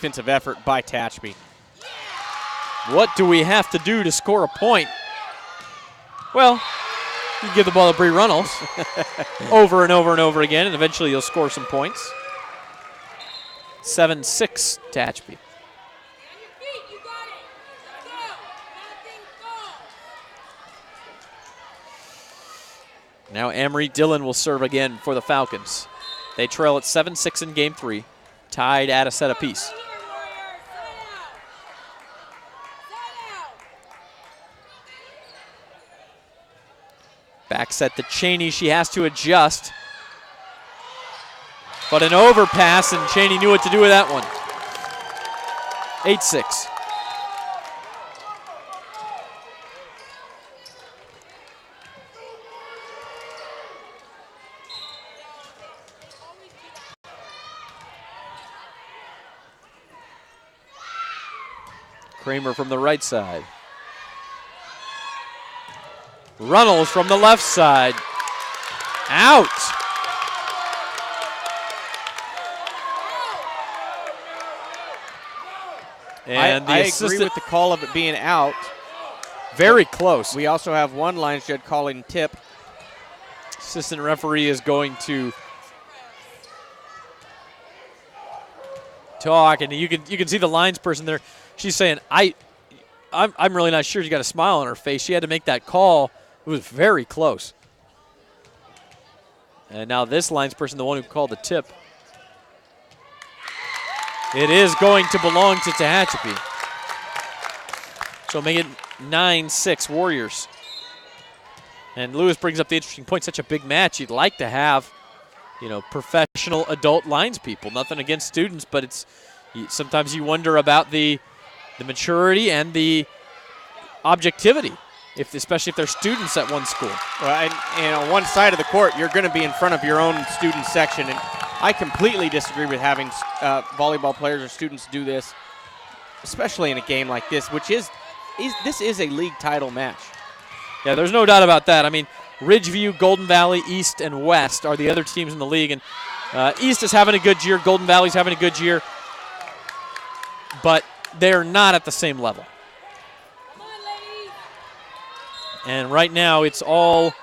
defensive effort by Tehachapi. What do we have to do to score a point? Well, you give the ball to Bree Runnels over and over and over again, and eventually you'll score some points. 7-6 Tehachapi. Now Amory Dillon will serve again for the Falcons. They trail at 7-6 in game 3, tied at a set apiece. Back set to Cheney. She has to adjust. But an overpass, and Cheney knew what to do with that one. 8-6. Kramer from the right side. Runnels from the left side. Out. And I agree with the call of it being out. Very close. We also have one line judge calling tip. Assistant referee is going to talk, and you can see the lines person there. She's saying, I'm really not sure. She got a smile on her face. She had to make that call. It was very close. And now this lines person, the one who called the tip. It is going to belong to Tehachapi. So make it 9-6 Warriors. And Lewis brings up the interesting point. Such a big match. You'd like to have, professional adult lines people. Nothing against students, but sometimes you wonder about the maturity and the objectivity, especially if they're students at one school. Well, and on one side of the court, you're going to be in front of your own student section, and I completely disagree with having volleyball players or students do this, especially in a game like this, which is this is a league title match. Yeah, there's no doubt about that. I mean, Ridgeview, Golden Valley, East, and West are the other teams in the league, and East is having a good year, Golden Valley's having a good year, but they're not at the same level. And right now, it's all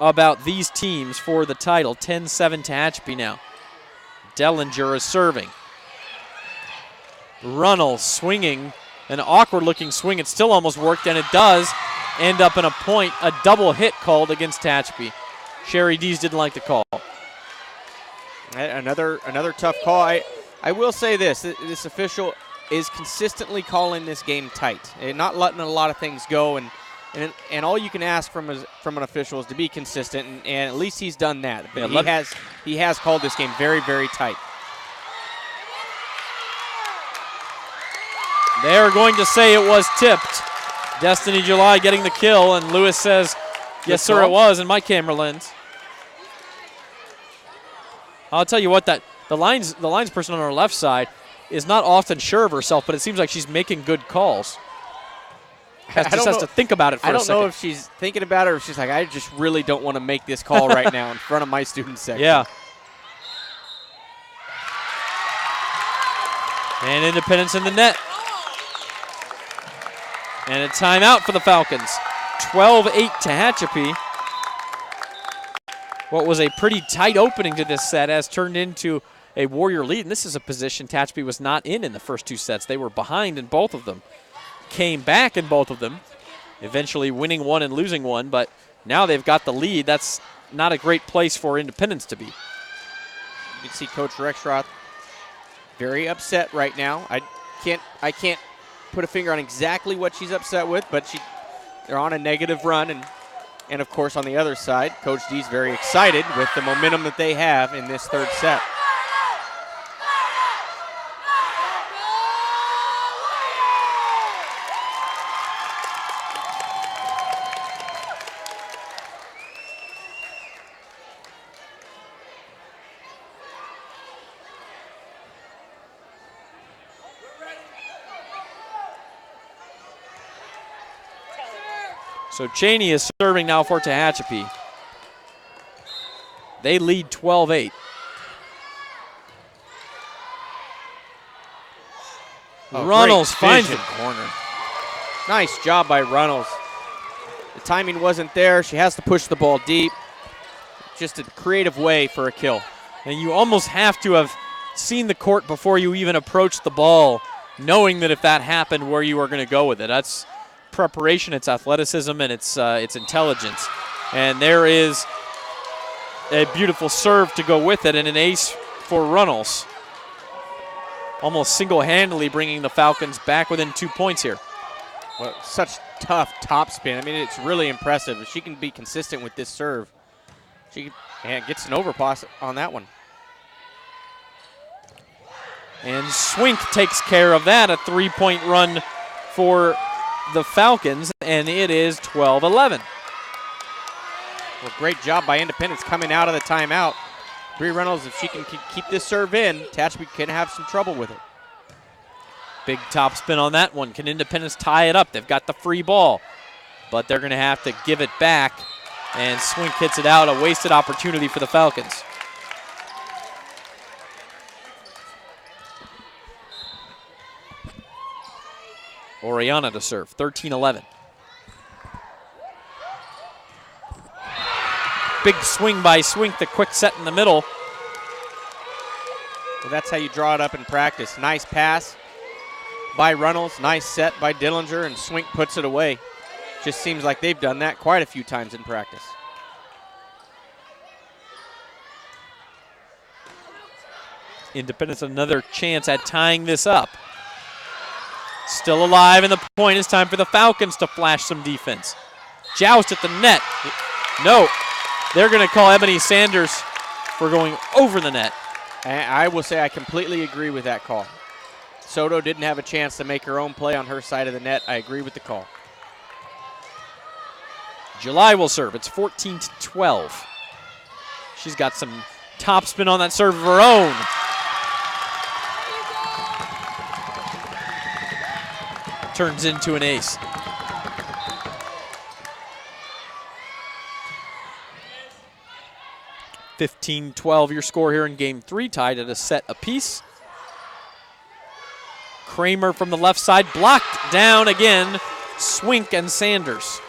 about these teams for the title. 10-7 Tehachapi now. Dellinger is serving. Runnels swinging, an awkward-looking swing. It still almost worked, and it does end up in a point, a double hit called against Tehachapi. Sherry Dees didn't like the call. Another tough call. I will say this official is consistently calling this game tight and not letting a lot of things go, and all you can ask from an official is to be consistent, and at least he's done that. But yeah, he has called this game very, very tight. They're going to say it was tipped. Destiny July getting the kill, and Lewis says, yes, sir, it was in my camera lens. I'll tell you what, the lines person on our left side is not often sure of herself, but it seems like she's making good calls. Has to think about it for a second. I don't know if she's thinking about it or if she's like, I just really don't want to make this call right now in front of my student section. Yeah. And Independence in the net. And a timeout for the Falcons. 12-8 Tehachapi. What was a pretty tight opening to this set has turned into a Warrior lead. And this is a position Tehachapi was not in the first two sets. They were behind in both of them. Came back in both of them, eventually winning one and losing one, but now they've got the lead. That's not a great place for Independence to be. You can see Coach Rexroth very upset right now. I can't put a finger on exactly what she's upset with, but they're on a negative run, and of course on the other side, Coach D's very excited with the momentum that they have in this third set. So Cheney is serving now for Tehachapi. They lead 12-8. Runnels finds the it. corner. Nice job by Runnels. The timing wasn't there. She has to push the ball deep. Just a creative way for a kill. And you almost have to have seen the court before you even approach the ball, knowing that if that happened, where you are going to go with it. That's preparation, it's athleticism, and it's intelligence. And there is a beautiful serve to go with it, and an ace for Runnels. Almost single-handedly bringing the Falcons back within 2 points here. Well, such tough topspin. I mean, it's really impressive. If she can be consistent with this serve, she gets an overpass on that one. And Swink takes care of that, a 3-point run for the Falcons, and it is 12-11. Well, great job by Independence coming out of the timeout. Bree Reynolds, if she can keep this serve in, Tehachapi can have some trouble with it. Big top spin on that one. Can Independence tie it up? They've got the free ball, but they're going to have to give it back, and Swink hits it out, a wasted opportunity for the Falcons. Oriana to serve, 13-11. Big swing by Swink, the quick set in the middle. Well, that's how you draw it up in practice. Nice pass by Runnels, nice set by Dillinger, and Swink puts it away. Just seems like they've done that quite a few times in practice. Independence another chance at tying this up. Still alive, and the point is time for the Falcons to flash some defense. Joust at the net. No, they're going to call Ebony Sanders for going over the net. And I will say I completely agree with that call. Soto didn't have a chance to make her own play on her side of the net. I agree with the call. July will serve. It's 14-12. She's got some topspin on that serve of her own. Turns into an ace. (15-12) your score here in game 3, tied at a set apiece. Kramer from the left side, blocked down again. Swink and Sanders.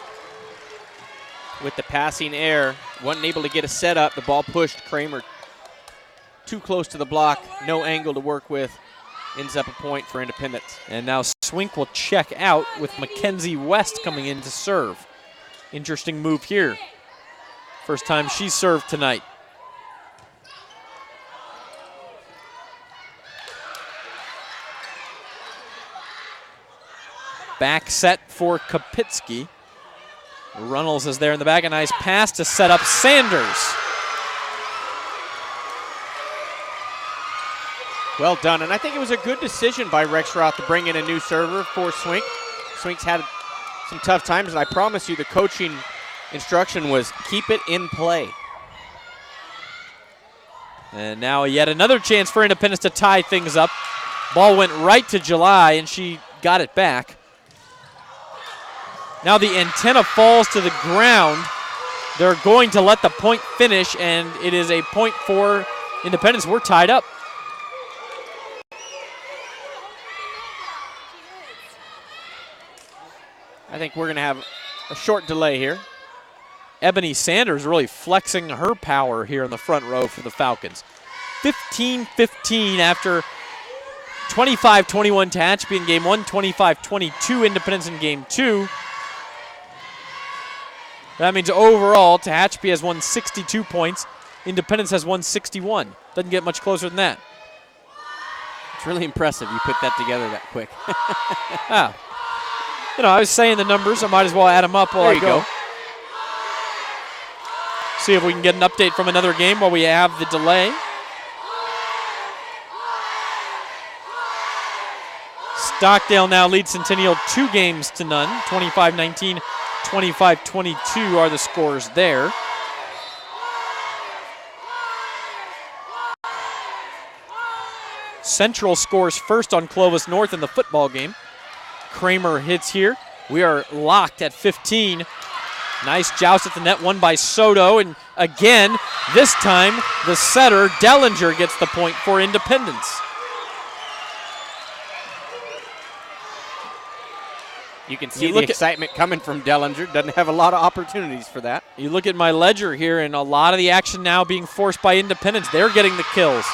With the passing air, wasn't able to get a set up. The ball pushed Kramer too close to the block, no angle to work with. Ends up a point for Independence. And now Swink will check out with Mackenzie West coming in to serve. Interesting move here. First time she's served tonight. Back set for Kapitsky. Runnels is there in the back. A nice pass to set up Sanders. Well done, and I think it was a good decision by Rexroth to bring in a new server for Swink. Swink's had some tough times, and I promise you the coaching instruction was keep it in play. And now yet another chance for Independence to tie things up. Ball went right to July, and she got it back. Now the antenna falls to the ground. They're going to let the point finish, and it is a point for Independence. We're tied up. I think we're going to have a short delay here. Ebony Sanders really flexing her power here in the front row for the Falcons. 15-15 after 25-21 Tehachapi in game 1, 25-22 Independence in game 2. That means overall Tehachapi has won 62 points. Independence has won 61. Doesn't get much closer than that. It's really impressive you put that together that quick. Ah. You know, I was saying the numbers. I might as well add them up while I go. See if we can get an update from another game while we have the delay. Stockdale now leads Centennial 2 games to none. 25-19, 25-22 are the scores there. Central scores first on Clovis North in the football game. Kramer hits here. We are locked at 15. Nice joust at the net, won by Soto. And again, this time, the setter, Dellinger, gets the point for Independence. You can see the excitement coming from Dellinger. Doesn't have a lot of opportunities for that. You look at my ledger here, and a lot of the action now being forced by Independence. They're getting the kills.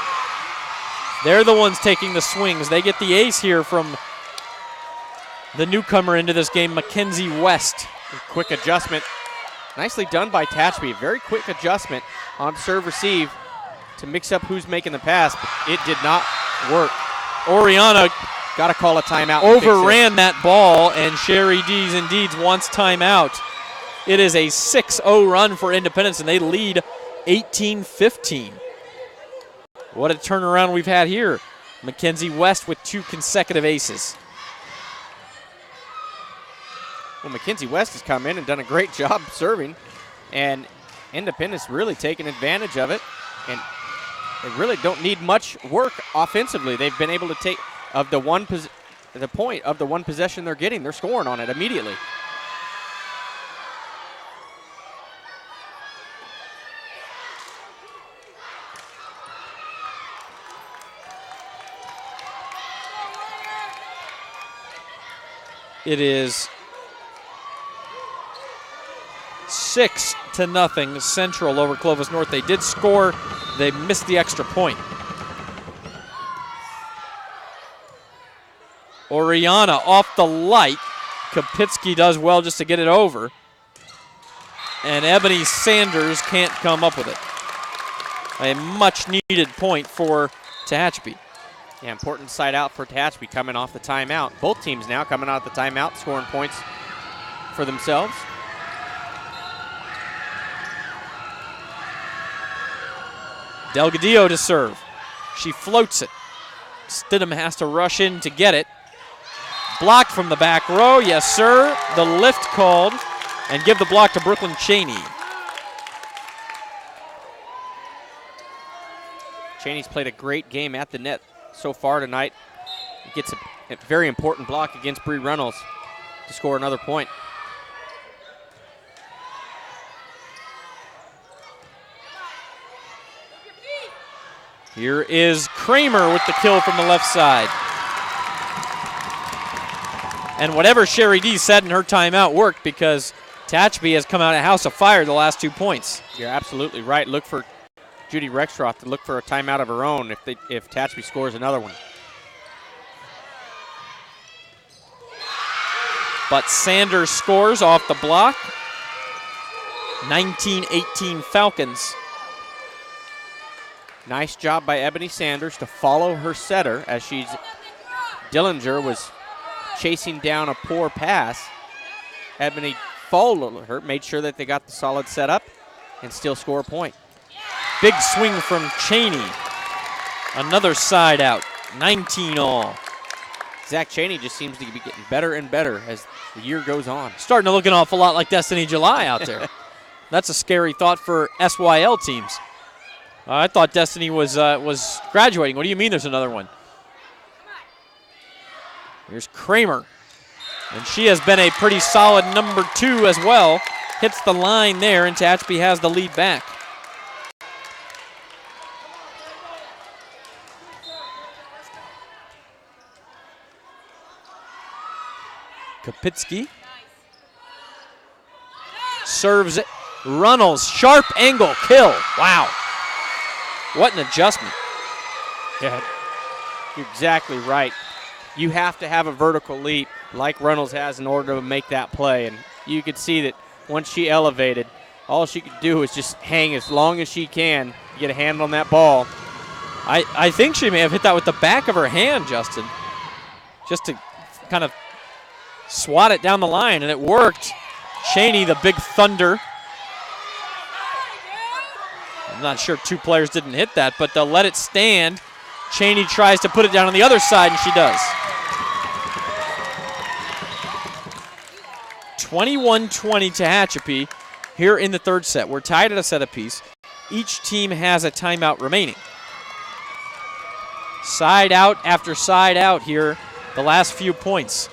They're the ones taking the swings. They get the ace here from the newcomer into this game, Mackenzie West. A quick adjustment. Nicely done by Tehachapi. Very quick adjustment on serve receive to mix up who's making the pass, but it did not work. Oriana got to call a timeout. Overran that ball, and Sherry Dees indeed wants timeout. It is a 6-0 run for Independence, and they lead 18-15. What a turnaround we've had here. Mackenzie West with 2 consecutive aces. Well, Mackenzie West has come in and done a great job serving, and Independence really taking advantage of it, and they really don't need much work offensively. They've been able to take of the one possession they're getting, they're scoring on it immediately. It is 6-0 Central over Clovis North. They did score. They missed the extra point. Oriana off the light. Kapitsky does well just to get it over. And Ebony Sanders can't come up with it. A much needed point for Tehachapi. Yeah, important side out for Tehachapi coming off the timeout. Both teams now coming out of the timeout, scoring points for themselves. Delgadillo to serve. She floats it. Stidham has to rush in to get it. Blocked from the back row, yes sir. The lift called, and give the block to Brooklyn Cheney. Cheney's played a great game at the net so far tonight. He gets a very important block against Bree Reynolds to score another point. Here is Kramer with the kill from the left side. And whatever Sherry D said in her timeout worked, because Tehachapi has come out a house of fire the last 2 points. You're absolutely right. Look for Judy Rexroth to look for a timeout of her own if Tehachapi scores another one. But Sanders scores off the block. 19-18 Falcons. Nice job by Ebony Sanders to follow her setter as Dillinger was chasing down a poor pass. Ebony followed her, made sure that they got the solid setup, and still score a point. Big swing from Cheney. Another side out. 19 all. Zach Cheney just seems to be getting better and better as the year goes on. Starting to look an awful lot like Destiny July out there. That's a scary thought for SYL teams. I thought Destiny was graduating. What do you mean there's another one? Here's Kramer. And she has been a pretty solid number 2 as well. Hits the line there, and Tehachapi has the lead back. Kapitsky serves it. Runnels, sharp angle, kill. Wow. What an adjustment. Yeah, you're exactly right. You have to have a vertical leap like Runnels has in order to make that play. And you could see that once she elevated, all she could do is just hang as long as she can to get a hand on that ball. I think she may have hit that with the back of her hand, Justin, just to kind of swat it down the line, and it worked. Cheney, the big thunder. I'm not sure 2 players didn't hit that, but they'll let it stand. Cheney tries to put it down on the other side, and she does. 21-20 Tehachapi here in the third set. We're tied at a set apiece. Each team has a timeout remaining. Side out after side out here the last few points.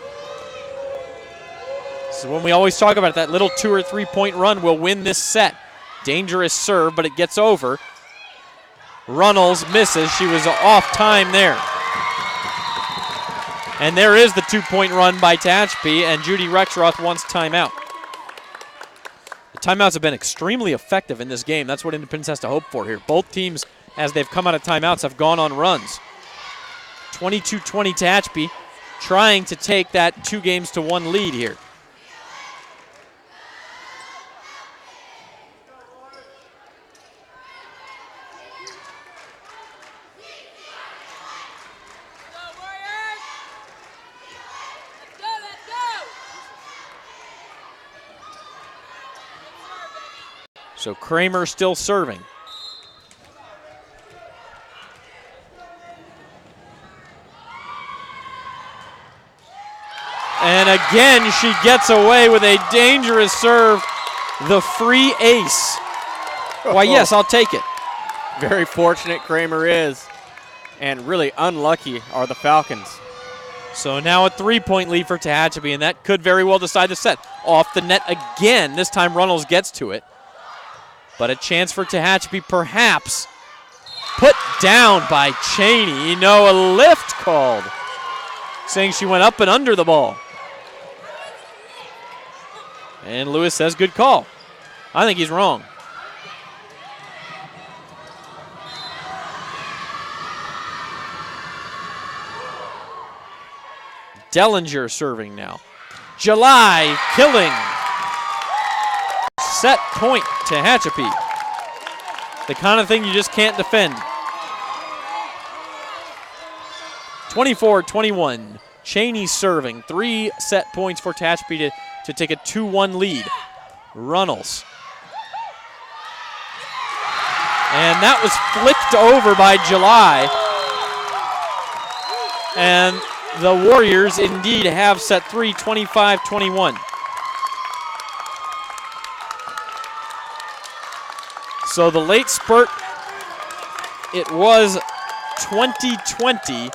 This is when we always talk about that little 2 or 3 point run will win this set. Dangerous serve, but it gets over. Runnels misses. She was off time there. And there is the 2-point run by Tehachapi, and Judy Rexroth wants timeout. The timeouts have been extremely effective in this game. That's what Independence has to hope for here. Both teams, as they've come out of timeouts, have gone on runs. 22-20 Tehachapi, trying to take that 2-1 lead here. So Kramer still serving. And again, she gets away with a dangerous serve. The free ace. Why, yes, I'll take it. Very fortunate Kramer is. And really unlucky are the Falcons. So now a 3-point lead for Tehachapi, and that could very well decide the set. Off the net again. This time Runnels gets to it. But a chance for Tehachapi perhaps. Put down by Cheney. No, a lift called. Saying she went up and under the ball. And Lewis says good call. I think he's wrong. Dellinger serving now. July killing. Set point Tehachapi. The kind of thing you just can't defend. 24-21. Cheney serving. 3 set points for Tehachapi to take a 2-1 lead. Runnels. And that was flicked over by July. And the Warriors indeed have set 3, 25-21. So the late spurt, it was 20-20,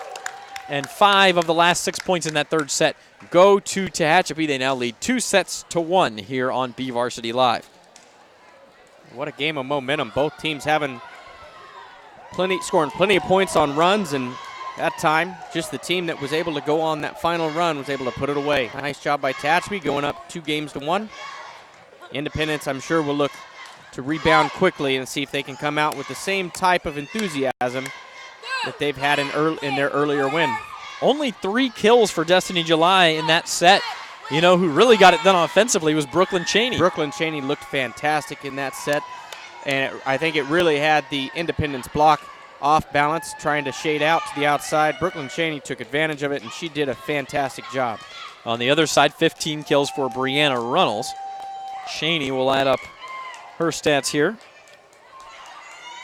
and 5 of the last 6 points in that third set go to Tehachapi. They now lead 2-1 here on BVarsity Live. What a game of momentum. Both teams having scoring plenty of points on runs, and that time, just the team that was able to go on that final run was able to put it away. Nice job by Tehachapi, going up 2-1. Independence, I'm sure, will look to rebound quickly and see if they can come out with the same type of enthusiasm that they've had in their earlier win. Only 3 kills for Destiny July in that set. You know, who really got it done offensively was Brooklyn Cheney. Brooklyn Cheney looked fantastic in that set, and I think it really had the Independence block off balance, trying to shade out to the outside. Brooklyn Cheney took advantage of it, and she did a fantastic job. On the other side, 15 kills for Brianna Runnels. Cheney will add up her stats here.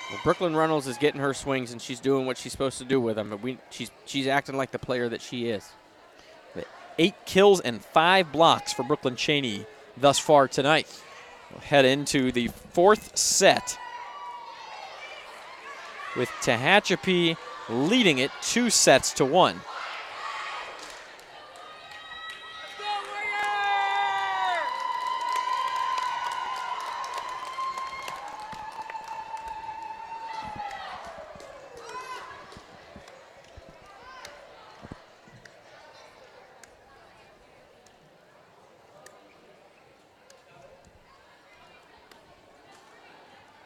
Well, Brooklyn Runnels is getting her swings, and she's doing what she's supposed to do with them. But she's acting like the player that she is. 8 kills and 5 blocks for Brooklyn Cheney thus far tonight. We'll head into the 4th set with Tehachapi leading it 2-1.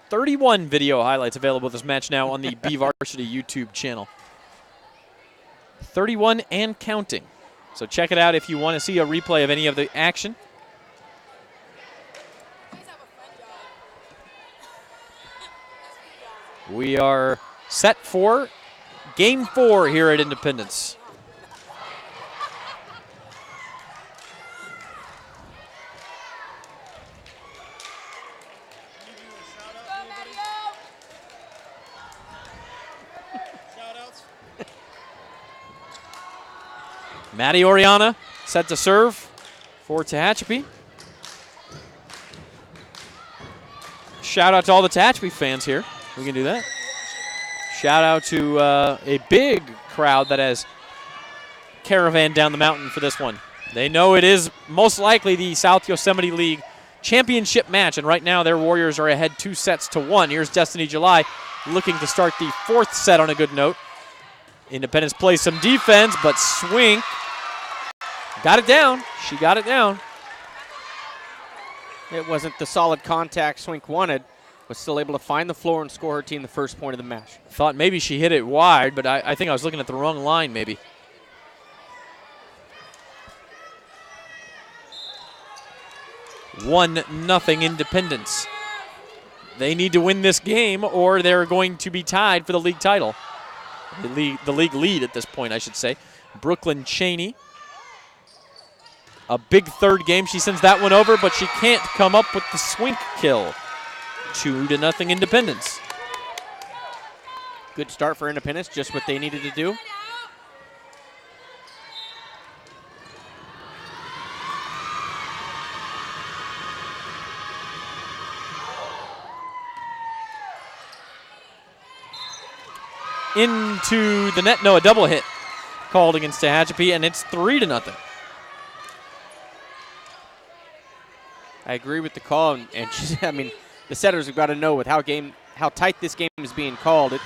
.31 video highlights available of this match now on the BVarsity YouTube channel. 31 and counting. So check it out if you want to see a replay of any of the action. We are set for Game 4 here at Independence. Maddie Oriana set to serve for Tehachapi. Shout out to all the Tehachapi fans here. We can do that. Shout out to a big crowd that has caravan down the mountain for this one. They know it is most likely the South Yosemite League championship match, and right now their Warriors are ahead 2-1. Here's Destiny July looking to start the 4th set on a good note. Independence plays some defense, but Swink Got it down. She got it down. It wasn't the solid contact Swink wanted, but still able to find the floor and score her team the first point of the match. Thought maybe she hit it wide, but I think I was looking at the wrong line maybe. One nothing Independence. They need to win this game or they're going to be tied for the league title. The league lead at this point, I should say. Brooklyn Cheney. A big third game. She sends that one over, but she can't come up with the Swink kill. 2-0 Independence. Good start for Independence, just what they needed to do. Into the net, no, a double hit called against Tehachapi, and it's 3-0. I agree with the call, and I mean, the setters have got to know with how tight this game is being called. It's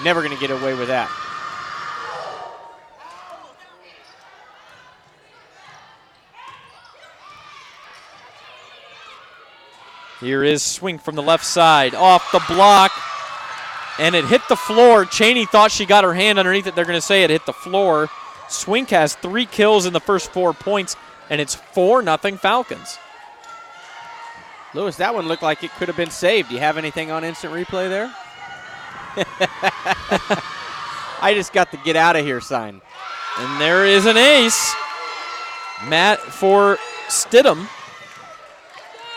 never going to get away with that. Here is Swink from the left side, off the block, and it hit the floor. Cheney thought she got her hand underneath it. They're going to say it hit the floor. Swink has 3 kills in the first 4 points, and it's 4-0 Falcons. Lewis, that one looked like it could have been saved. Do you have anything on instant replay there? I just got the get out of here sign. And there is an ace. Matt for Stidham.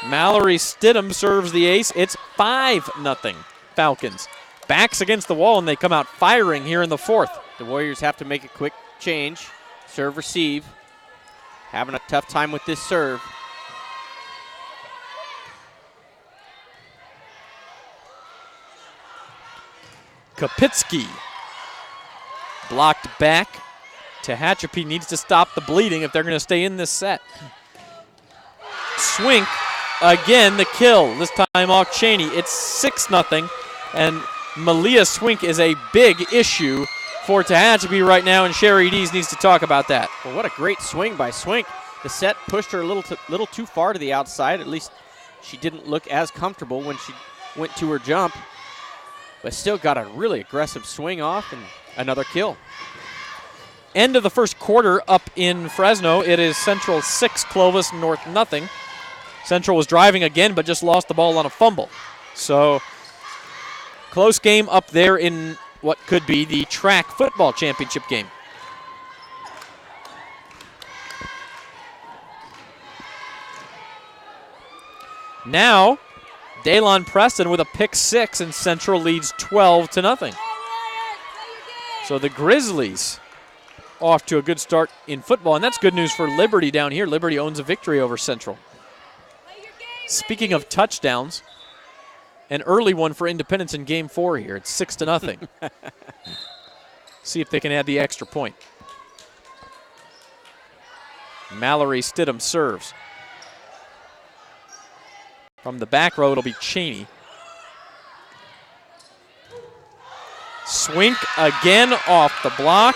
Mallory Stidham serves the ace. It's 5-0 Falcons. Backs against the wall, and they come out firing here in the 4th. The Warriors have to make a quick change. Serve, receive. Having a tough time with this serve. Kapitsky blocked back. Tehachapi needs to stop the bleeding if they're going to stay in this set. Swink, again, the kill. This time off Cheney. It's 6-0, and Malia Swink is a big issue for Tehachapi right now, and Sherry Dees needs to talk about that. Well, what a great swing by Swink. The set pushed her a little too far to the outside. At least she didn't look as comfortable when she went to her jump, but still got a really aggressive swing off and another kill. End of the first quarter up in Fresno. It is Central 6, Clovis North nothing. Central was driving again, but just lost the ball on a fumble. So close game up there in what could be the track football championship game. Now, Daylon Preston with a pick 6, and Central leads 12-0. So the Grizzlies off to a good start in football, and that's good news for Liberty down here. Liberty owns a victory over Central. Speaking of touchdowns, an early one for Independence in Game 4 here. It's 6-0. See if they can add the extra point. Mallory Stidham serves. From the back row, it'll be Cheney. Swink again off the block.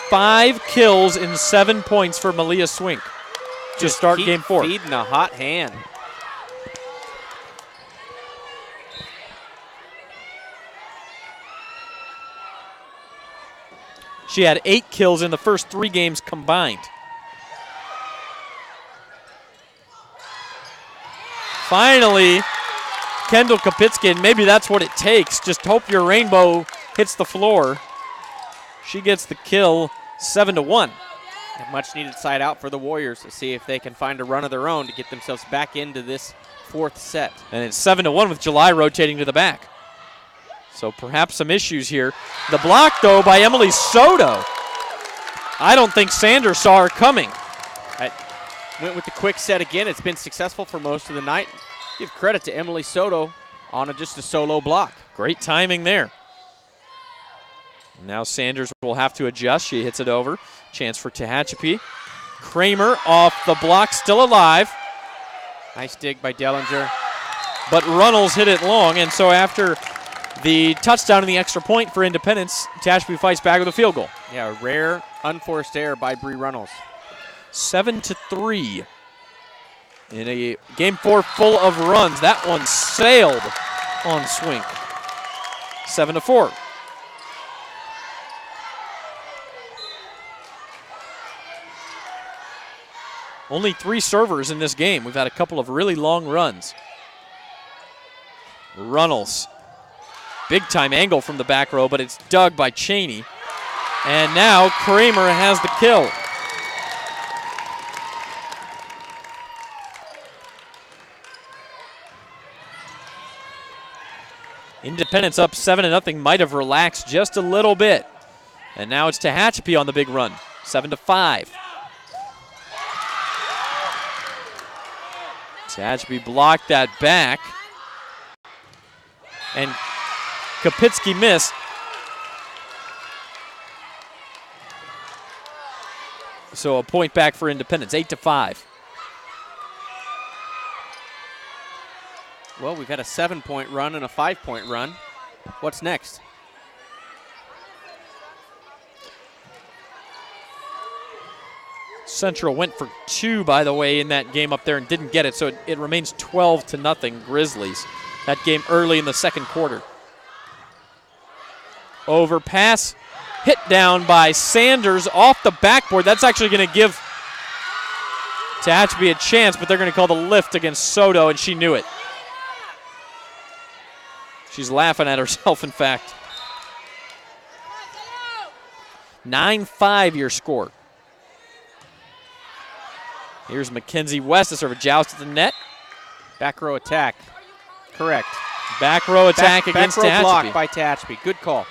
5 kills in 7 points for Malia Swink to start Game 4. Feeding a hot hand. She had 8 kills in the first 3 games combined. Finally, Kendall Kapitsky, and maybe that's what it takes. Just hope your rainbow hits the floor. She gets the kill, 7-1. A much needed side out for the Warriors to see if they can find a run of their own to get themselves back into this 4th set. And it's 7-1 with July rotating to the back. So perhaps some issues here. The block, though, by Emily Soto. I don't think Sanders saw her coming. I went with the quick set again. It's been successful for most of the night. Give credit to Emily Soto on just a solo block. Great timing there. Now Sanders will have to adjust. She hits it over. Chance for Tehachapi. Kramer off the block, still alive. Nice dig by Dellinger. But Runnels hit it long, and so after the touchdown and the extra point for Independence, Tehachapi fights back with a field goal. Yeah, a rare unforced error by Bree Runnels. 7-3 in a game 4 full of runs. That one sailed on swing. 7-4. Only 3 servers in this game. We've had a couple of really long runs. Runnels. Big time angle from the back row, but it's dug by Cheney. And now Kramer has the kill. Independence up 7-0, might have relaxed just a little bit. And now it's Tehachapi on the big run, 7-5. Tehachapi blocked that back. And Kapitsky missed. So a point back for Independence, 8-5. Well, we've had a 7-point run and a 5-point run. What's next? Central went for 2, by the way, in that game up there and didn't get it, so it remains 12-0 Grizzlies. That game early in the second quarter. Overpass, hit down by Sanders off the backboard. That's actually going to give Tehachapi a chance, but they're going to call the lift against Soto, and she knew it. She's laughing at herself, in fact. 9-5 your score. Here's Mackenzie West to serve a joust at the net. Back row attack. Correct. Back row attack against Tehachapi. Back row block Tehachapi. by Tehachapi. Good call.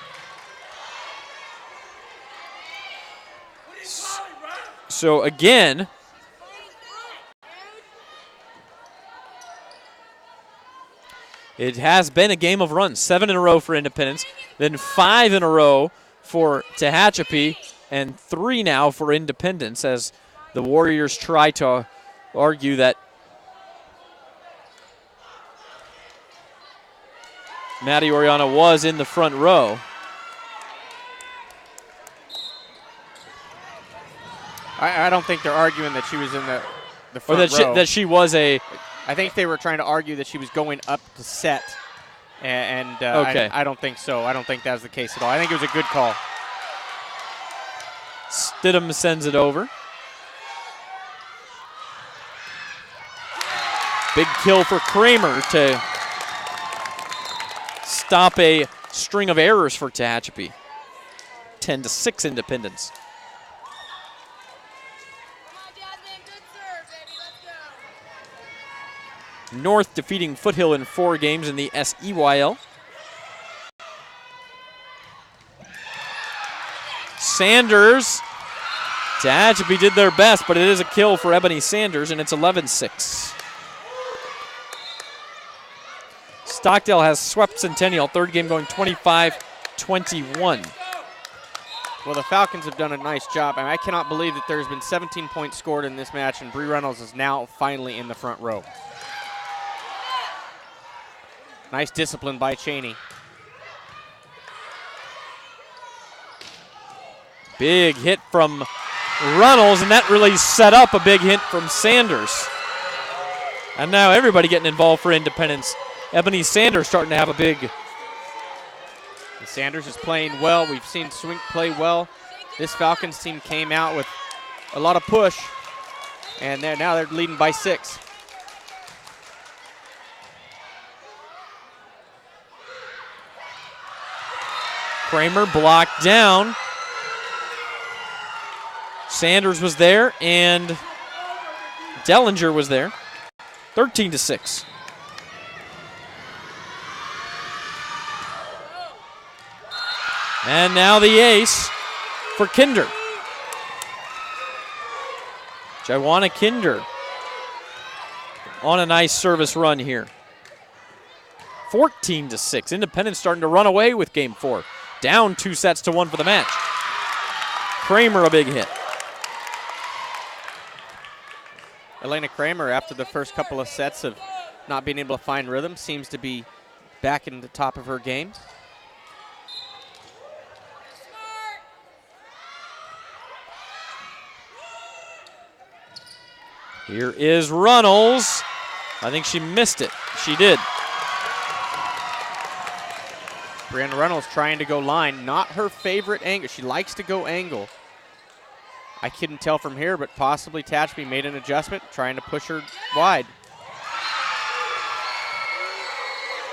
So again, it has been a game of runs. 7 in a row for Independence, then 5 in a row for Tehachapi, and 3 now for Independence as the Warriors try to argue that Maddie Oriana was in the front row. I don't think they're arguing that she was in the Or front row. that she was a... I think they were trying to argue that she was going up to set, and Okay. I don't think so. I don't think that was the case at all. I think it was a good call. Stidham sends it over. Big kill for Kramer to stop a string of errors for Tehachapi. 10-6 Independence. North defeating Foothill in 4 games in the SEYL. Sanders. Tehachapi did their best, but it is a kill for Ebony Sanders, and it's 11-6. Stockdale has swept Centennial, 3rd game going 25-21. Well, the Falcons have done a nice job. I cannot believe that there's been 17 points scored in this match, and Bree Reynolds is now finally in the front row. Nice discipline by Cheney. Big hit from Runnels, and that really set up a big hit from Sanders. And now everybody getting involved for Independence. Ebony Sanders starting to have a big... And Sanders is playing well. We've seen Swink play well. This Falcons team came out with a lot of push, and now they're leading by 6. Kramer blocked down. Sanders was there, and Dellinger was there. 13-6. And now the ace for Kinder. Jaiwana Kinder on a nice service run here. 14-6. Independence starting to run away with game 4. Down 2-1 for the match. Kramer a big hit. Elena Kramer, after the first couple of sets of not being able to find rhythm, seems to be back in the top of her game. Here is Runnels. I think she missed it. She did. Brianna Runnels trying to go line. Not her favorite angle. She likes to go angle. I couldn't tell from here, but possibly Tehachapi made an adjustment, trying to push her wide.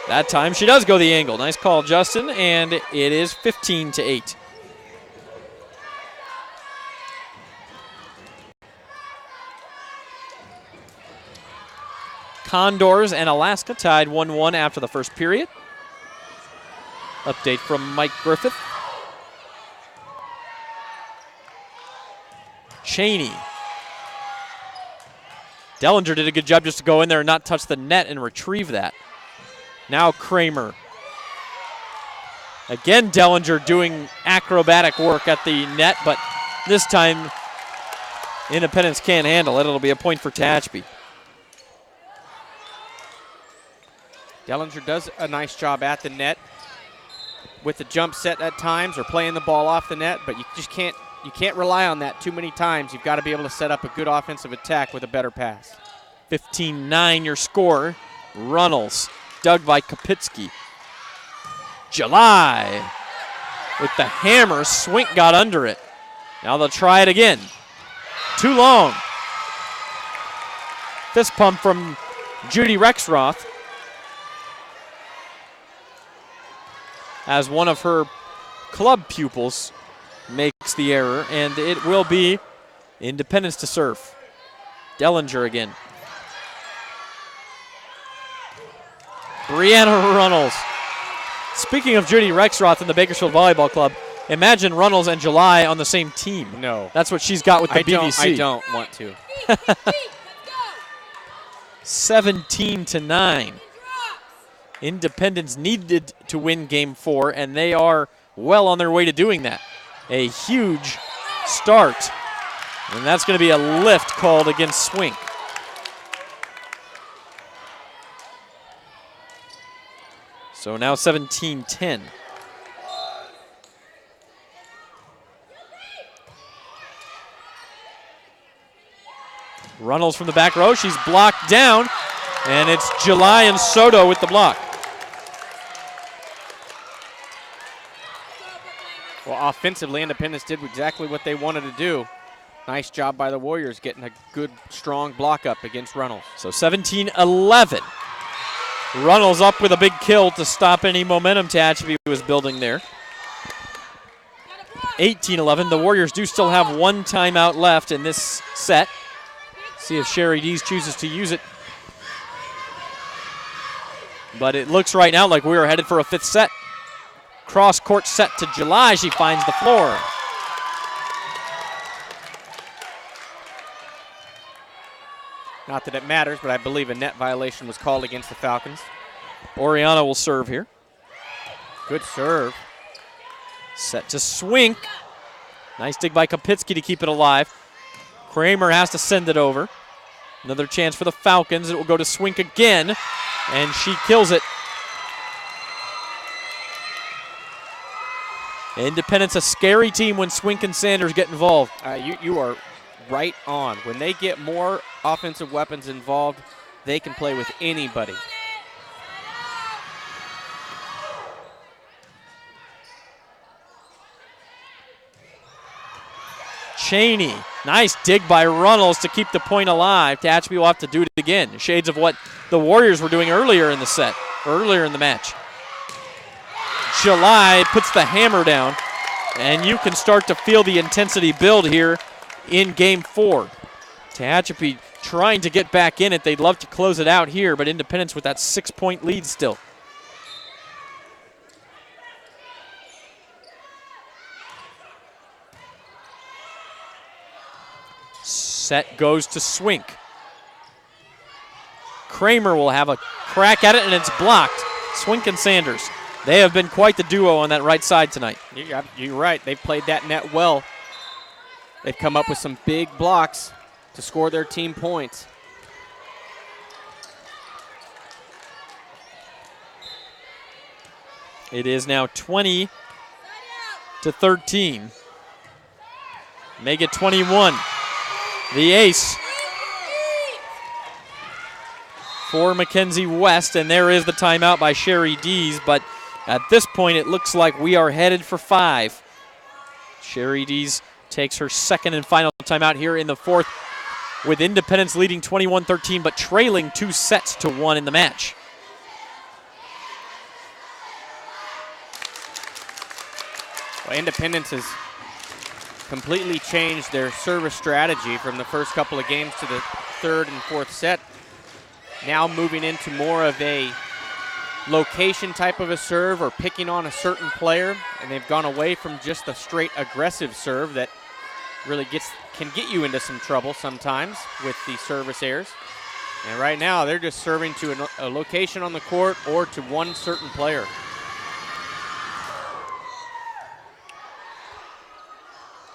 That time she does go the angle. Nice call, Justin, and it is 15-8. Condors and Alaska tied 1-1 after the first period. Update from Mike Griffith. Cheney. Dellinger did a good job just to go in there and not touch the net and retrieve that. Now Kramer. Again, Dellinger doing acrobatic work at the net, but this time Independence can't handle it. It'll be a point for Tehachapi. Dellinger does a nice job at the net with the jump set at times or playing the ball off the net, but you just can't rely on that too many times. You've got to be able to set up a good offensive attack with a better pass. 15-9 your score. Runnels, dug by Kapitsky. July with the hammer. Swink got under it. Now they'll try it again. Too long. Fist pump from Judy Rexroth as one of her club pupils makes the error, and it will be Independence to serve. Dellinger again. Brianna Runnels. Speaking of Judy Rexroth in the Bakersfield Volleyball Club, imagine Runnels and July on the same team. No. That's what she's got with the BVC. I don't want to. 17-9. Independence needed to win Game 4, and they are well on their way to doing that. A huge start, and that's going to be a lift called against Swink. So now 17-10. Runnels from the back row. She's blocked down, and it's July and Soto with the block. Well, offensively, Independence did exactly what they wanted to do. Nice job by the Warriors getting a good, strong block up against Runnels. So 17-11. Runnels up with a big kill to stop any momentum Tehachapi was building there. 18-11. The Warriors do still have one timeout left in this set. See if Sherry Dees chooses to use it. But it looks right now like we are headed for a fifth set. Cross-court set to July. She finds the floor. Not that it matters, but I believe a net violation was called against the Falcons. Oriana will serve here. Good serve. Set to Swink. Nice dig by Kapitsky to keep it alive. Kramer has to send it over. Another chance for the Falcons. It will go to Swink again, and she kills it. Independence, a scary team when Swink and Sanders get involved. You are right on. When they get more offensive weapons involved, they can play with anybody. Cheney, nice dig by Runnels to keep the point alive. Tehachapi will have to do it again. Shades of what the Warriors were doing earlier in the set, earlier in the match. July puts the hammer down, and you can start to feel the intensity build here in Game 4. Tehachapi trying to get back in it. They'd love to close it out here, but Independence with that 6-point lead still. Set goes to Swink. Kramer will have a crack at it, and it's blocked. Swink and Sanders. They have been quite the duo on that right side tonight. You're right. They've played that net well. They've come up with some big blocks to score their team points. It is now 20-13. Make it 21. The ace for Mackenzie West, and there is the timeout by Sherry Dees, but at this point it looks like we are headed for 5. Sherry Dees takes her second and final timeout here in the fourth, with Independence leading 21-13 but trailing 2-1 in the match. Well, Independence has completely changed their service strategy from the first couple of games to the third and fourth set. Now moving into more of a location type of a serve or picking on a certain player, and they've gone away from just the straight aggressive serve that really can get you into some trouble sometimes with the service errors. And right now they're just serving to a location on the court or to one certain player.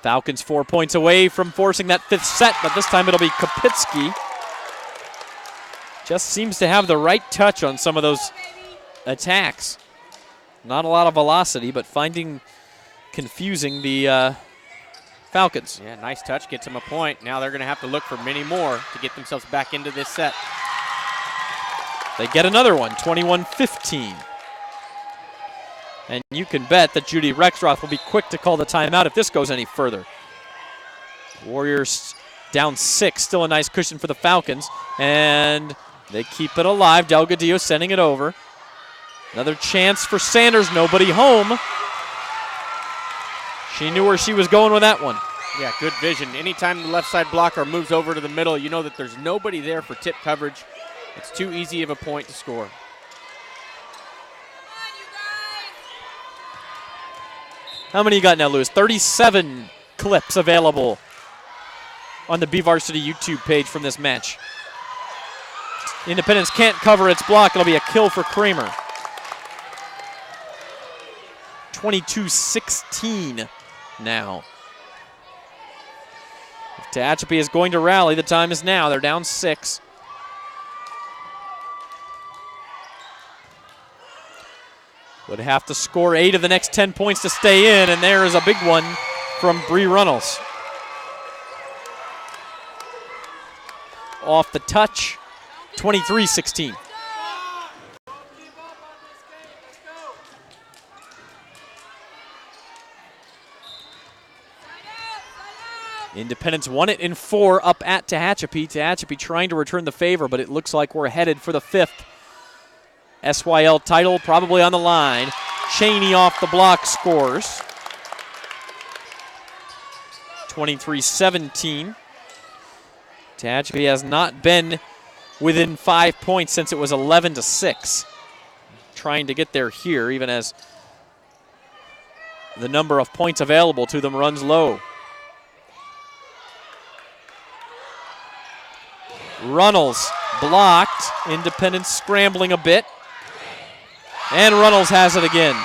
Falcons 4 points away from forcing that 5th set, but this time it'll be Kopitsky. Just seems to have the right touch on some of those attacks. Not a lot of velocity, but confusing the Falcons. Yeah, nice touch, gets them a point. Now they're going to have to look for many more to get themselves back into this set. They get another one, 21-15. And you can bet that Judy Rexroth will be quick to call the timeout if this goes any further. Warriors down 6, still a nice cushion for the Falcons. And they keep it alive. Delgadillo sending it over. Another chance for Sanders, nobody home. She knew where she was going with that one. Yeah, good vision. Anytime the left side blocker moves over to the middle, you know that there's nobody there for tip coverage. It's too easy of a point to score. How many you got now, Lewis? 37 clips available on the BVarsity YouTube page from this match. Independence can't cover its block. It'll be a kill for Kramer. 22-16 now. If Tehachapi is going to rally, the time is now. They're down 6. Would have to score 8 of the next 10 points to stay in, and there is a big one from Bree Runnels. Off the touch, 23-16. Independence won it in 4 up at Tehachapi. Tehachapi trying to return the favor, but it looks like we're headed for the 5th SYL title probably on the line. Cheney off the block scores. 23-17. Tehachapi has not been within 5 points since it was 11-6. Trying to get there here, even as the number of points available to them runs low. Runnels blocked. Independence scrambling a bit. And Runnels has it again.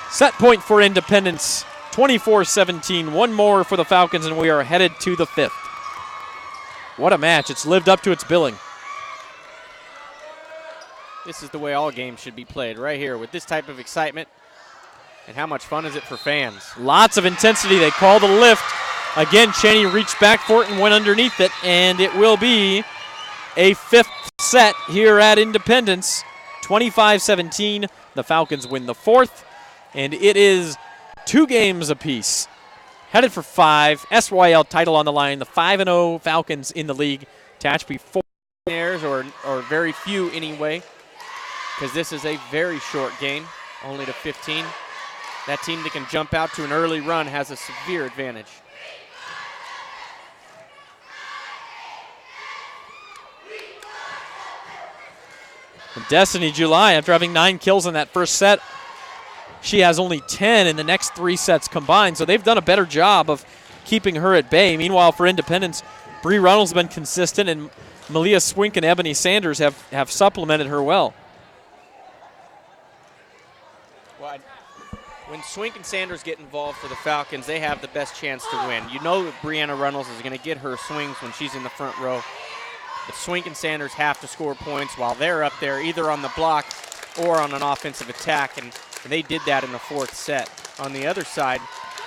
Set point for Independence, 24-17. One more for the Falcons, and we are headed to the 5th. What a match. It's lived up to its billing. This is the way all games should be played, right here, with this type of excitement. And how much fun is it for fans? Lots of intensity. They call the lift. Again, Cheney reached back for it and went underneath it, and it will be a 5th set here at Independence. 25-17. The Falcons win the 4th, and it is 2 games apiece. Headed for 5. SYL title on the line. The 5-0 Falcons in the league. Tehachapi 4 errors, or very few anyway, because this is a very short game, only to 15. That team that can jump out to an early run has a severe advantage. Destiny July, after having 9 kills in that first set, she has only 10 in the next 3 sets combined, so they've done a better job of keeping her at bay. Meanwhile, for Independence, Bree Runnels has been consistent, and Malia Swink and Ebony Sanders have supplemented her well. Well, when Swink and Sanders get involved for the Falcons, they have the best chance to win. You know that Brianna Runnels is going to get her swings when she's in the front row. But Swink and Sanders have to score points while they're up there, either on the block or on an offensive attack, and they did that in the 4th set. On the other side,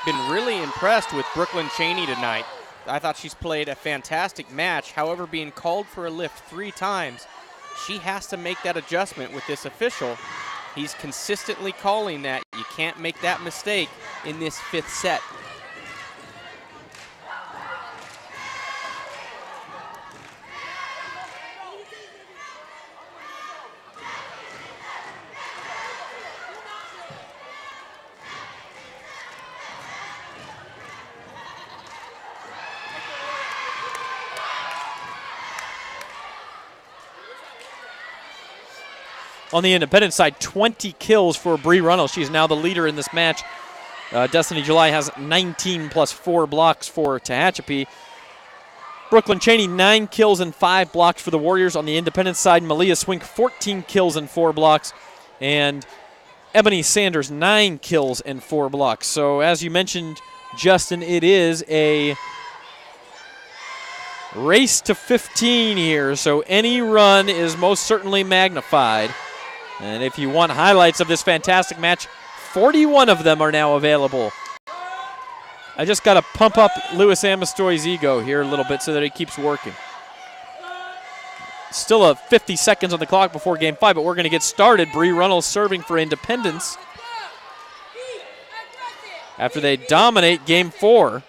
been really impressed with Brooklyn Cheney tonight. I thought she's played a fantastic match. However, being called for a lift 3 times, she has to make that adjustment with this official. He's consistently calling that. You can't make that mistake in this 5th set. On the independent side, 20 kills for Bree Runnels. She's now the leader in this match. Destiny July has 19 plus 4 blocks for Tehachapi. Brooklyn Cheney, 9 kills and 5 blocks for the Warriors. On the independent side, Malia Swink, 14 kills and 4 blocks. And Ebony Sanders, 9 kills and 4 blocks. So as you mentioned, Justin, it is a race to 15 here. So any run is most certainly magnified. And if you want highlights of this fantastic match, 41 of them are now available. I just got to pump up Louis Amestoy's ego here a little bit so that he keeps working. Still 50 seconds on the clock before Game 5, but we're going to get started. Bree Runnels serving for Independence after they dominate Game 4.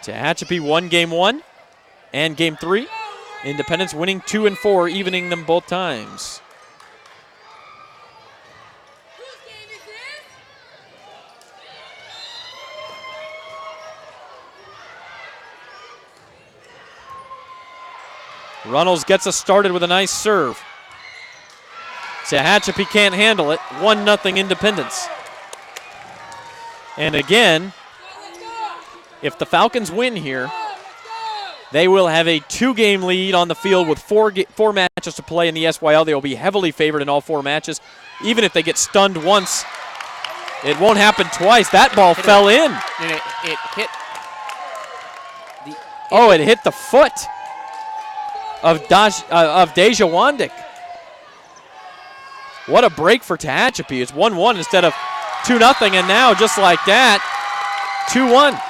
Tehachapi won Game 1 and Game 3. Independence winning 2 and 4, evening them both times. Runnels gets us started with a nice serve. Tehachapi can't handle it. 1-0 Independence. And again, if the Falcons win here, they will have a 2-game lead on the field with four matches to play in the SYL. They will be heavily favored in all 4 matches. Even if they get stunned once, it won't happen twice. That ball fell in. And it hit. It hit the foot of Deja Wandik. What a break for Tehachapi. It's 1-1 instead of 2-0, and now just like that, 2-1.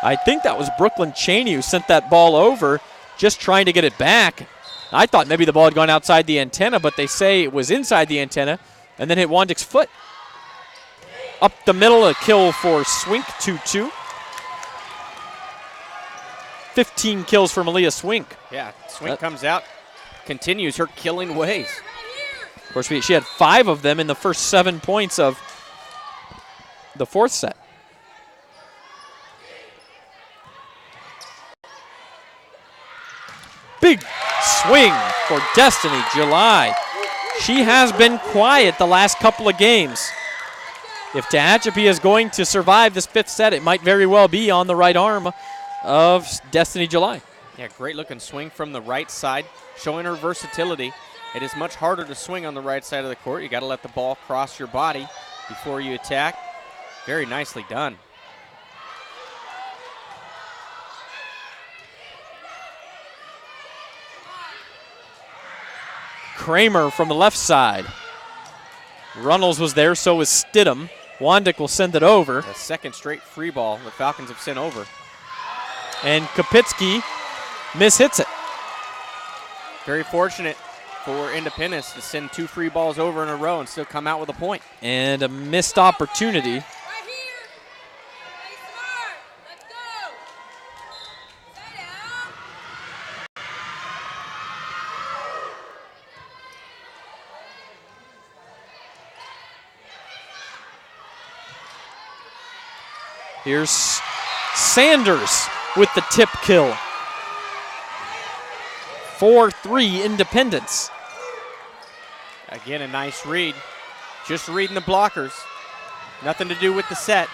I think that was Brooklyn Cheney who sent that ball over, just trying to get it back. I thought maybe the ball had gone outside the antenna, but they say it was inside the antenna and then hit Wandik's foot. Up the middle, a kill for Swink, 2-2. 15 kills for Malia Swink. Yeah, Swink comes out, continues her killing ways. Of course, she had 5 of them in the first 7 points of the 4th set. Big swing for Destiny July. She has been quiet the last couple of games. If Tehachapi is going to survive this 5th set, it might very well be on the right arm of Destiny July. Yeah, great looking swing from the right side, showing her versatility. It is much harder to swing on the right side of the court. You got to let the ball cross your body before you attack. Very nicely done. Kramer from the left side. Runnels was there, so was Stidham. Wandik will send it over. A second straight free ball the Falcons have sent over. And Kopitsky mishits it. Very fortunate for Independence to send 2 free balls over in a row and still come out with a point. And a missed opportunity. Here's Sanders with the tip kill. 4-3 Independence. Again, a nice read. Just reading the blockers. Nothing to do with the set.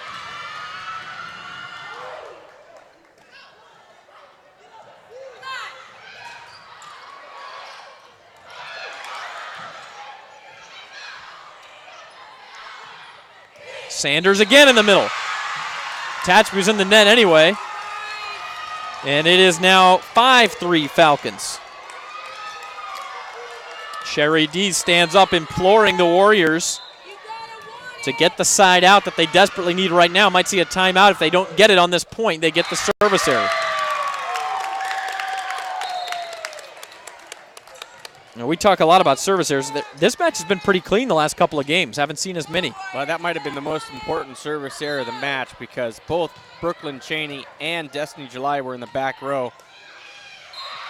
Sanders again in the middle. Tehachapi's in the net anyway. And it is now 5-3 Falcons. Sherry D stands up imploring the Warriors to get the side out that they desperately need right now. Might see a timeout if they don't get it on this point. They get the service error. Now, we talk a lot about service errors. This match has been pretty clean the last couple of games. Haven't seen as many. Well, that might have been the most important service error of the match because both Brooklyn Cheney and Destiny July were in the back row.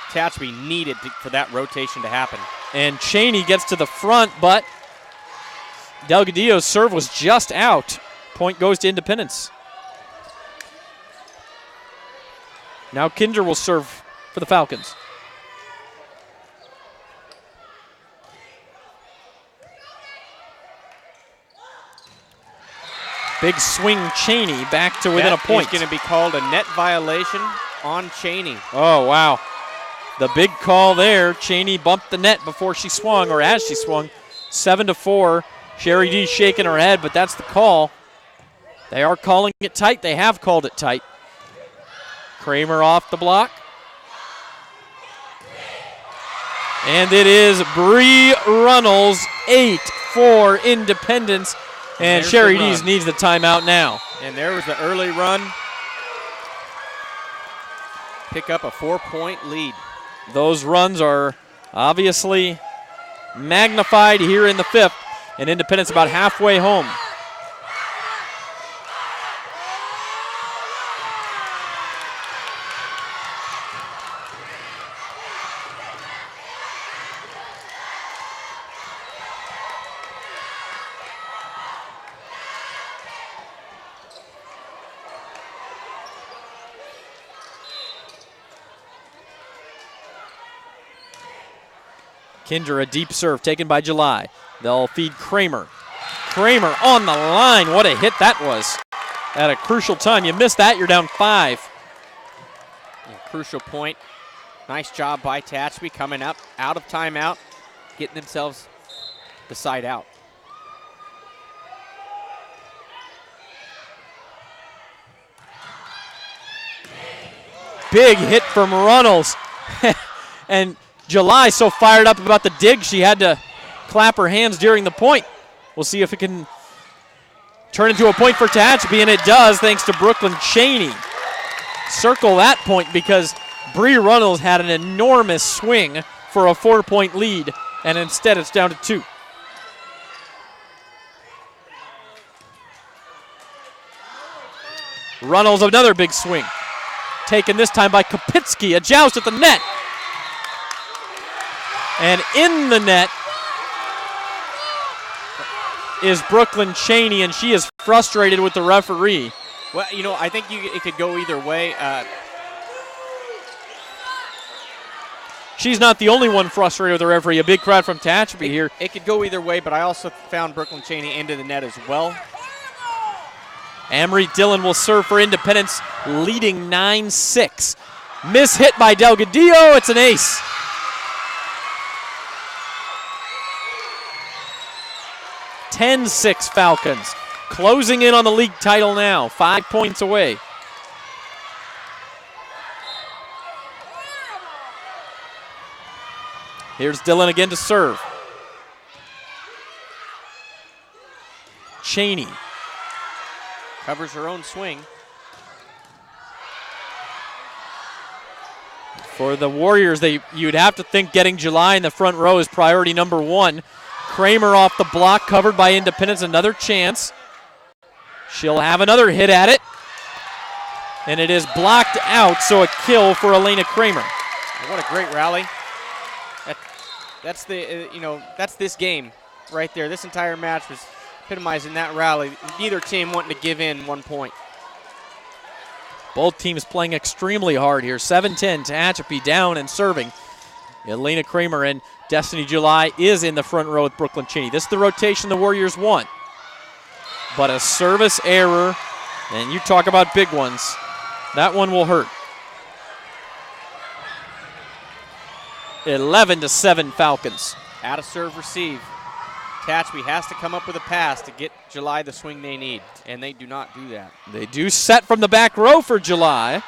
Tehachapi needed for that rotation to happen. And Cheney gets to the front, but Delgadillo's serve was just out. Point goes to Independence. Now Kinder will serve for the Falcons. Big swing Cheney back to within a point. It's going to be called a net violation on Cheney. Oh, wow. The big call there. Cheney bumped the net before she swung, or as she swung. 7-4. Sherry D shaking her head, but that's the call. They are calling it tight. They have called it tight. Kramer off the block. And it is Bree Runnels, 8 for Independence. And Sherry D needs the timeout now. And there was the early run. Pick up a 4-point lead. Those runs are obviously magnified here in the fifth. And Independence about halfway home. Kinder, a deep serve taken by July. They'll feed Kramer. Kramer on the line. What a hit that was at a crucial time. You missed that, you're down 5. Crucial point. Nice job by Tehachapi coming up out of timeout, getting themselves the side out. Big hit from Runnels. And July so fired up about the dig, she had to clap her hands during the point. We'll see if it can turn into a point for Tehachapi, and it does thanks to Brooklyn Cheney. Circle that point because Bree Runnels had an enormous swing for a 4-point lead, and instead it's down to 2. Runnels another big swing. Taken this time by Kopitsky, a joust at the net. And in the net is Brooklyn Cheney, and she is frustrated with the referee. Well, you know, I think it could go either way. She's not the only one frustrated with the referee. A big crowd from Tehachapi here. It could go either way, but I also found Brooklyn Cheney into the net as well. Amory Dillon will serve for Independence, leading 9-6. Miss hit by Delgadillo. It's an ace. 10-6 Falcons. Closing in on the league title now. 5 points away. Here's Dillon again to serve. Cheney. Covers her own swing. For the Warriors, you'd have to think getting July in the front row is priority number 1. Kramer off the block, covered by Independence. Another chance. She'll have another hit at it. And it is blocked out, so a kill for Elena Kramer. What a great rally. That's that's this game right there. This entire match was epitomizing that rally. Neither team wanting to give in 1 point. Both teams playing extremely hard here. 7-10, Tehachapi down and serving. Elena Kramer and Destiny July is in the front row with Brooklyn Cheney. This is the rotation the Warriors want. But a service error, and you talk about big ones, that one will hurt. 11-7 Falcons. Out of serve receive. Tehachapi has to come up with a pass to get July the swing they need, and they do not do that. They do set from the back row for July.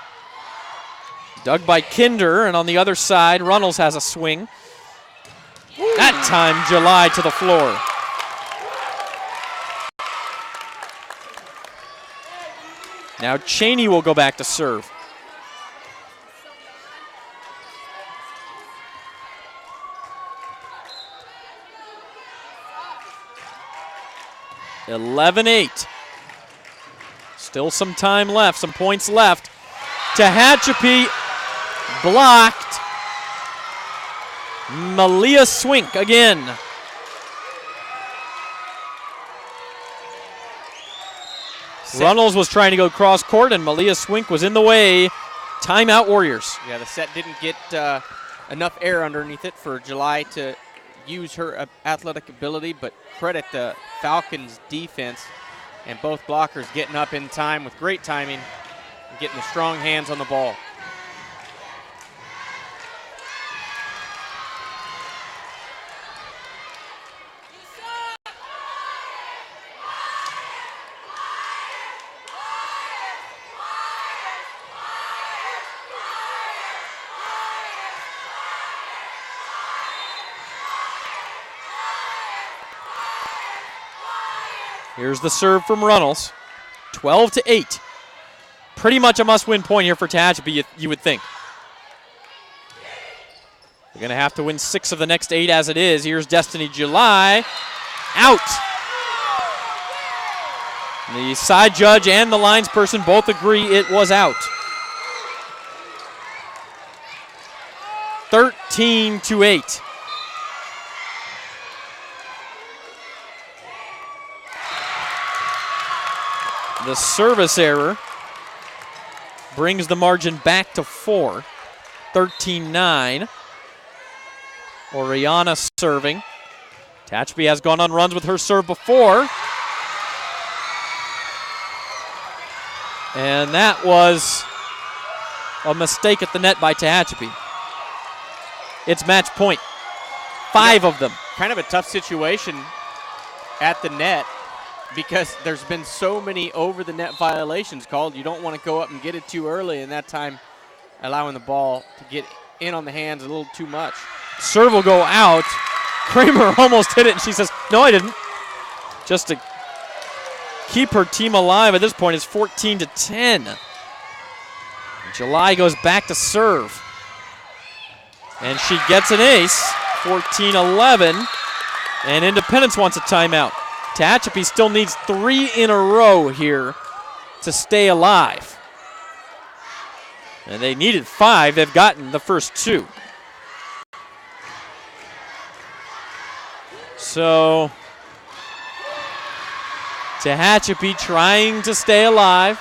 Dug by Kinder, and on the other side, Runnels has a swing. That time, July to the floor. Now Cheney will go back to serve. (11-8). Still some time left, some points left. Tehachapi blocked. Malia Swink again. Runnels was trying to go cross court, and Malia Swink was in the way. Timeout, Warriors. Yeah, the set didn't get enough air underneath it for July to use her athletic ability, but credit the Falcons' defense and both blockers getting up in time with great timing and getting the strong hands on the ball. Here's the serve from Runnels. 12-8. Pretty much a must-win point here for Tehachapi, you would think. They're going to have to win 6 of the next 8 as it is. Here's Destiny July. Out. The side judge and the lines person both agree it was out. 13-8. The service error brings the margin back to 4. 13-9. Oriana serving. Tehachapi has gone on runs with her serve before. And that was a mistake at the net by Tehachapi. It's match point. 5 of them. Kind of a tough situation at the net, because there's been so many over-the-net violations called. You don't want to go up and get it too early, and that time allowing the ball to get in on the hands a little too much. Serve will go out. Kramer almost hit it, and she says, no, I didn't. Just to keep her team alive at this point is 14-10. July goes back to serve. And she gets an ace, 14-11. And Independence wants a timeout. Tehachapi still needs 3 in a row here to stay alive. And they needed 5. They've gotten the first 2. So Tehachapi trying to stay alive.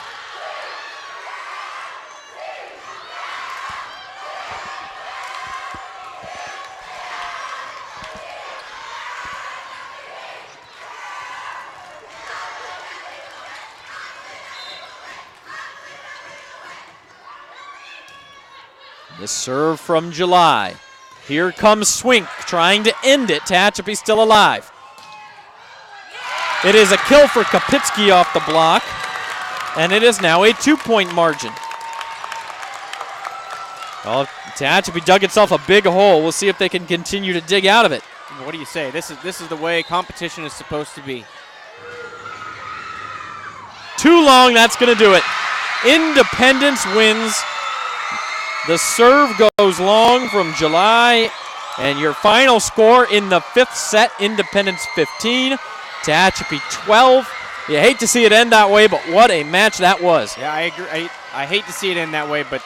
The serve from July. Here comes Swink trying to end it. Tehachapi still alive. It is a kill for Kapitsky off the block, and it is now a 2-point margin. Well, Tehachapi dug itself a big hole. We'll see if they can continue to dig out of it. What do you say? This is the way competition is supposed to be. Too long, that's going to do it. Independence wins. The serve goes long from July, and your final score in the 5th set, Independence 15, Tehachapi 12. You hate to see it end that way, but what a match that was. Yeah, I agree. I hate to see it end that way, but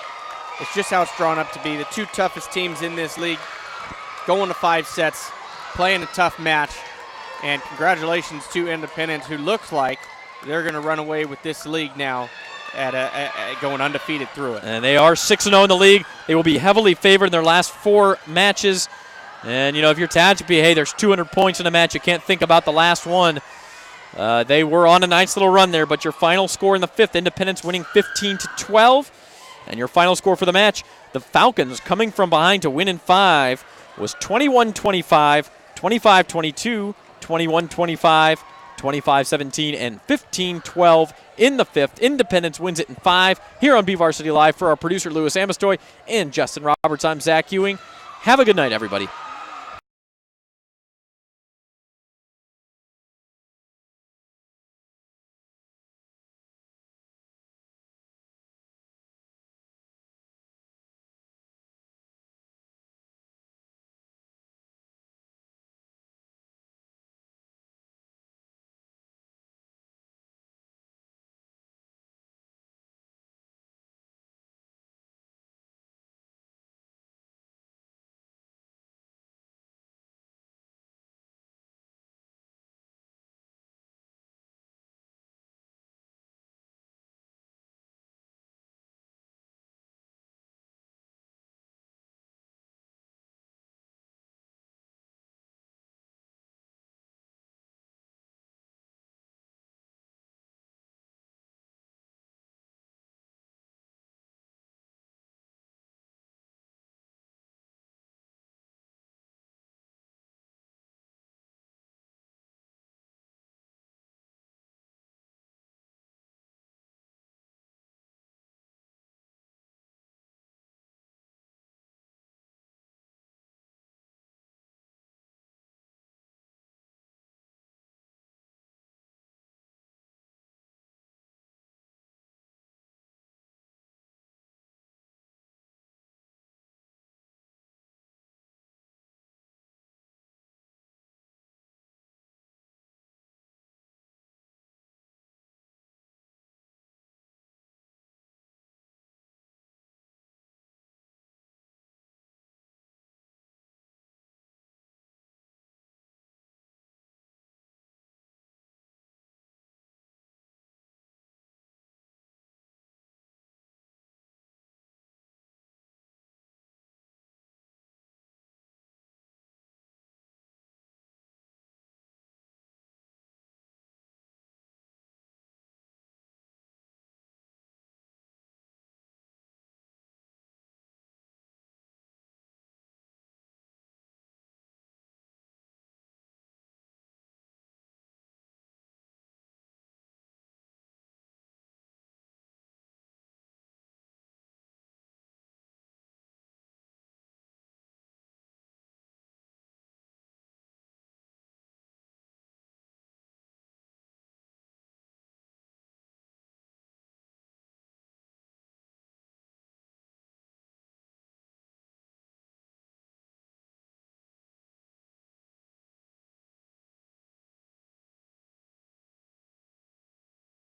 it's just how it's drawn up to be. The 2 toughest teams in this league going to 5 sets, playing a tough match, and congratulations to Independence, who looks like they're going to run away with this league now. Going undefeated through it. And they are 6-0 in the league. They will be heavily favored in their last 4 matches. And, you know, if you're Tehachapi, hey, there's 200 points in a match. You can't think about the last one. They were on a nice little run there, but your final score in the 5th, Independence winning 15-12. And your final score for the match, the Falcons coming from behind to win in 5, was 21-25, 25-22, 21-25, 25-17, and 15-12 in the 5th. Independence wins it in 5 here on BVarsity Live. For our producer, Louis Amistoy, and Justin Roberts, I'm Zach Ewing. Have a good night, everybody.